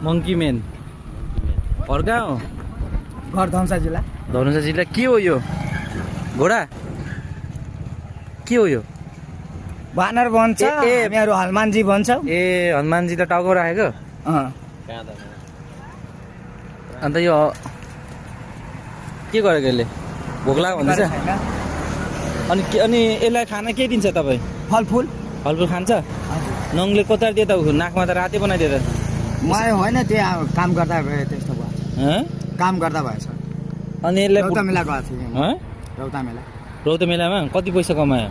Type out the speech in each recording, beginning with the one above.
Monkey मैन। और कहाँ हो? घर धनुषा जिल्ला। धनुषा जिल्ला। के हो यो? घोडा के हो यो? बानर भन्छ, हामीहरू हनुमानजी भन्छौँ। ए हनुमानजी त टाउको राखेको। अन्त यो के गरेको यसले? भोक लाग्यो भन्दैछ। अनि यसलाई खाना के दिन्छ तपाईँ? फलफुल। फलफुल खान्छ? नङले कोतार दिए त नाकमा त रातै बनाइदिए त। म होइन, त्यहाँ काम गर्दा भयो, त्यस्तो भयो। काम गर्दा भएछ। अनि यसलाई रौता मेला गएको थिएँ। रौता मेला। रौता मेलामा कति पैसा कमायो?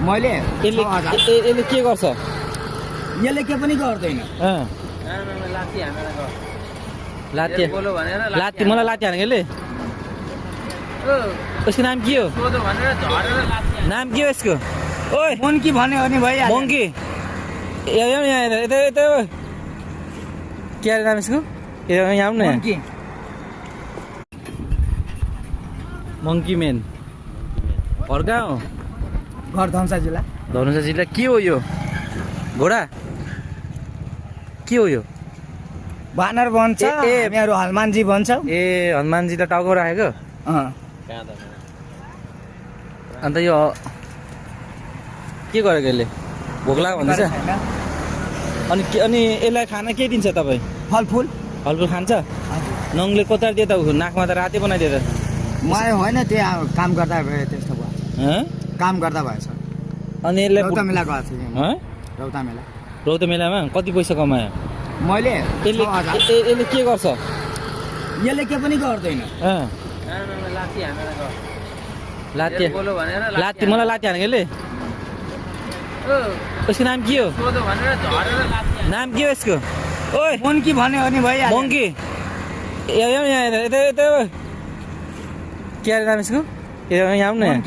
मैले यसले के गर्छ? यसले के पनि गर्दैन। लात्ती मलाई लात्ती हानेको यसले? यसको नाम के हो? नाम के हो यसको? ओए मोन्की भन्यो भने भइहाल्यो। मोङ्की। यता के अरे नाम इसको? यहाँ आउनु न। मंकी मैन। और कहाँ हो? घर धनुषा जिल्ला। धनुषा जिल्ला। के हो यो? घोडा के हो यो? बानर भन्छ, हामीहरू हनुमानजी भन्छौँ। ए हनुमानजी त टाउको राखेको। अन्त यो के गरेको यसले? भोक लाग्यो भन्दैछ। अनि यसलाई खाना के दिन्छ तपाईँ? फलफुल। फलफुल खान्छ? नङले कोतार दिए त नाकमा त रातै बनाइदिए त। म होइन, त्यहाँ काम गर्दा भयो, त्यस्तो भयो। काम गर्दा भएछ। अनि यसलाई रौता मेला गएको थिएँ। रौता मेला। रौता मेलामा कति पैसा कमायो? मैले यसले के गर्छ? यसले के पनि गर्दैन। लात्ती मलाई लात्ती हानेको यसले? यसको नाम के हो? नाम के हो यसको? ओए मोन्की भन्यो भने भइहाल्यो। मोङ्की। यता के अरे नाम यसको? यहाँ आउनु न।